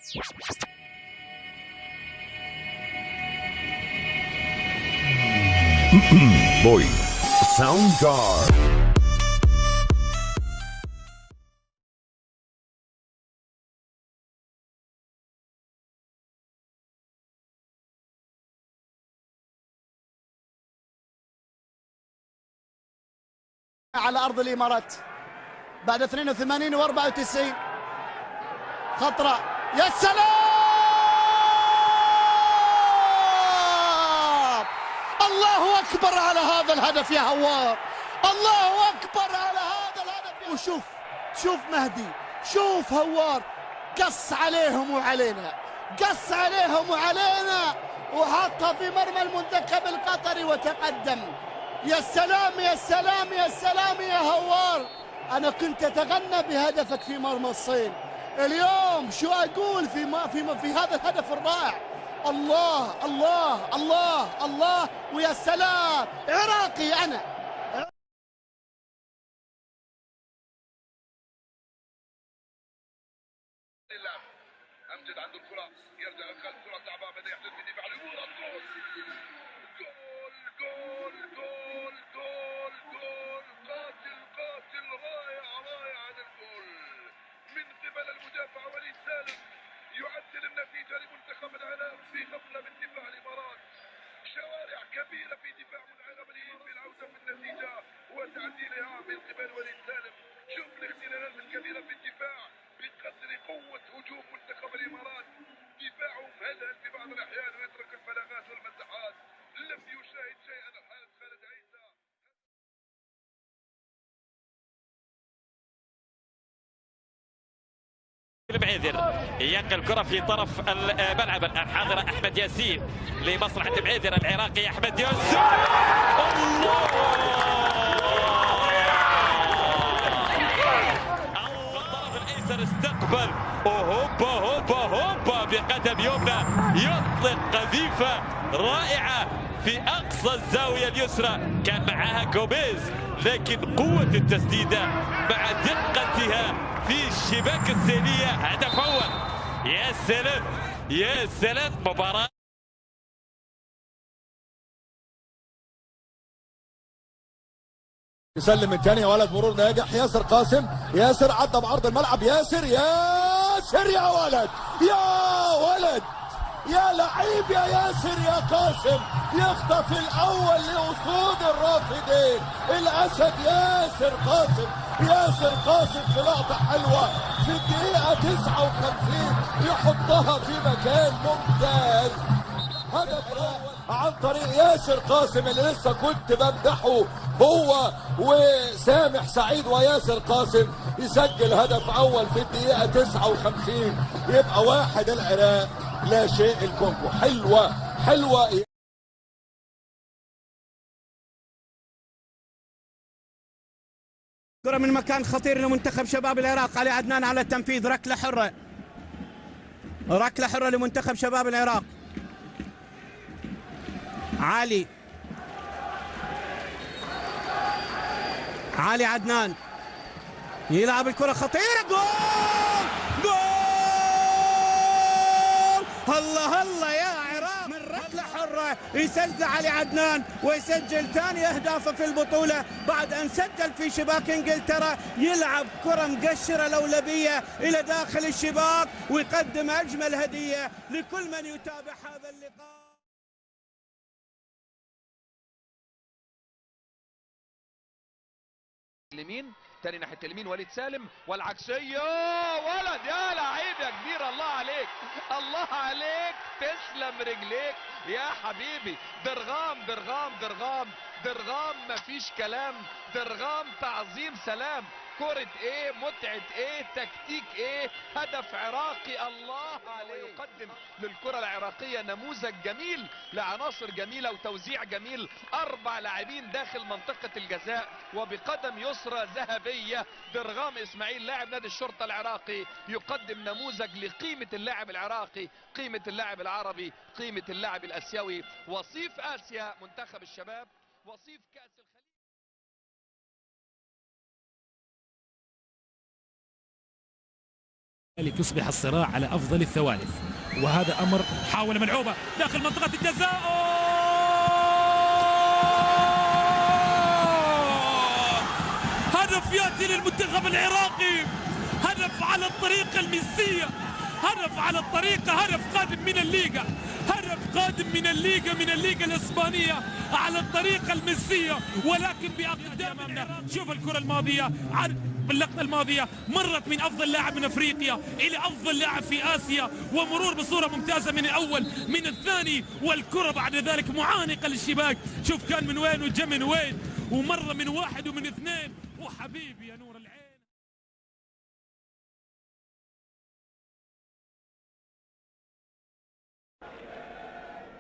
Boy Sound Guard. على أرض الإمارات بعد 82 و94 خطرة. يا سلام! الله أكبر على هذا الهدف يا هوار، الله أكبر على هذا الهدف. وشوف مهدي، شوف هوار، قص عليهم وعلينا، قص عليهم وعلينا، وحطها في مرمى المنتخب القطري وتقدم. يا سلام يا سلام يا سلام يا هوار، أنا كنت أتغنى بهدفك في مرمى الصين. اليوم شو أقول في هذا الهدف الرائع. الله الله الله الله، ويا سلام عراقي أنا. أمجد عنده الكرة، يرجع للخلف، كرة صعبة، بدأ يحدث في دفاع الأولى. جول جول جول جول جول، قاتل رائع عن الجول من قبل المدافع وليد سالم، يعدل النتيجة لمنتخب العراق في غفلة من دفاع الإمارات. شوارع كبيرة في دفاع منعم في العودة في النتيجة وتعديلها من قبل وليد سالم. شوف الاختلالات الكبيرة في الدفاع بقدر قوة هجوم منتخب الإمارات. دفاعهم هلهل في بعض الأحيان ويترك الفراغات والمساحات. لم يشاهد شيئا حارس خالد عيسى. بعيذر ينقل الكرة في طرف الملعب الحاضر أحمد ياسين لمصلحة بعيذر العراقي. أحمد ياسين الله الطرف الأيسر استقبل هوبا بقدم يمنى، يطلق قذيفة رائعة في أقصى الزاوية اليسرى، كان معها جوميز، لكن قوة التسديدة مع دقتها في الشباك السينية هدف أول. يا سلام يا سلام، مباراة يسلم الثاني يا ولد، مرور ناجح. ياسر قاسم، ياسر عدى بعرض الملعب، ياسر يا ولد، يا ولد، يا لعيب يا ياسر يا قاسم، يخطف الاول لاسود الرافدين الاسد. ياسر قاسم في لقطه حلوه في الدقيقه 59 يحطها في مكان ممتاز. هدف اول عن طريق ياسر قاسم اللي لسه كنت بمدحه، هو وسامح سعيد وياسر قاسم يسجل هدف اول في الدقيقه 59، يبقى 1 العراق لا شيء الكونغو. حلوه كرة من مكان خطير لمنتخب شباب العراق. علي عدنان على التنفيذ، ركلة حرة لمنتخب شباب العراق. علي عدنان يلعب الكرة خطيرة، جول الله يا عراق، من ركلة حرة يسجل علي عدنان ويسجل ثاني أهدافه في البطولة بعد أن سجل في شباك إنجلترا. يلعب كرة مقشرة لولبية إلى داخل الشباك ويقدم أجمل هدية لكل من يتابع هذا اللقاء. اليمين، تاني ناحيه اليمين وليد سالم، والعكسيه ولد يا لعيب يا كبير، الله عليك تسلم رجليك يا حبيبي. درغام مفيش كلام، درغام تعظيم سلام. كرة ايه، متعة ايه، تكتيك ايه، هدف عراقي الله عليه. يقدم للكرة العراقية نموذج جميل لعناصر جميلة وتوزيع جميل. 4 لاعبين داخل منطقة الجزاء وبقدم يسرى ذهبية. درغام اسماعيل لاعب نادي الشرطة العراقي يقدم نموذج لقيمة اللاعب العراقي، قيمة اللاعب العربي، قيمة اللاعب الاسيوي. وصيف اسيا منتخب الشباب، وصيف كأس الخليج. يصبح الصراع على أفضل الثوالث، وهذا أمر حاول ملعوبة داخل منطقة الجزاء. هدف يأتي للمنتخب العراقي، هدف على الطريقة الميسية، هدف على الطريقة، هدف قادم من الليغا، هدف قادم من الليغا الإسبانية على الطريقة الميسية، ولكن بأقدامنا. شوف الكرة الماضية باللقطة الماضية مرت من أفضل لاعب من أفريقيا إلى أفضل لاعب في آسيا، ومرور بصورة ممتازة من الأول من الثاني، والكرة بعد ذلك معانقة للشباك. شوف كان من وين وجا من وين، ومرة من واحد ومن اثنين، وحبيبي يا نور العين.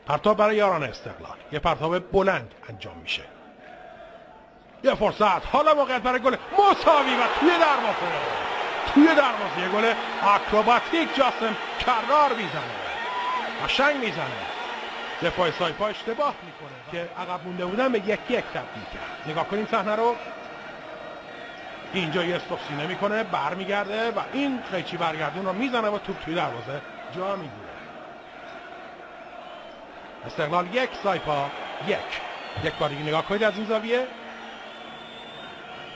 پرتاب برای یاران استقلال، یه پرتاب بلند انجام میشه، یه فرصت، حالا موقعیت برای گل مساوی و توی دروازه یه گل اکروباتیک جاسم کرار میزنه، قشنگ میزنه، دفاع سایپا اشتباه میکنه که عقب مونده بودن به 1-1 تبدیل کرد. نگاه کنیم صحنه رو، اینجا یه استوب سینه میکنه، برمیگرده و این قیچی برگردون رو میزنه و توپ توی دروازه جا میگیره. استقلال 1 سایپا 1. یک بار دیگه نگاه کنید از این زاویه،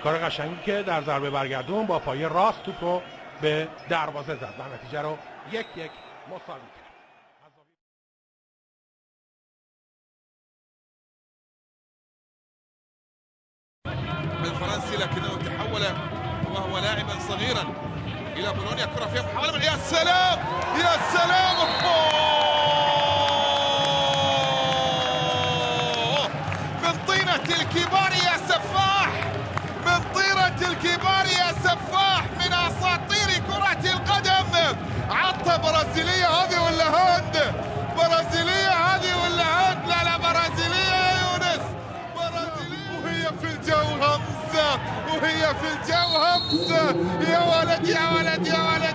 کار قشنگی که در ضربه برگردون با پای راست توپ رو به دروازه زد و نتیجه رو 1-1 مساوی کرد. الفرنسي لكنه تحول وهو لاعبا صغيرا الى بولونيا. كره فيها محاوله، يا سلام يا سلام، من طينة الكبار يا سفاح، من طينة الكبار يا سفاح، من اساطير كرة القدم. عطة برازيلية هذه ولا هند؟ برازيلية هذه ولا هند؟ لا برازيلية يا يونس، برازيلية وهي في الجو همزة، وهي في الجو همزة. يا ولد يا ولد يا ولد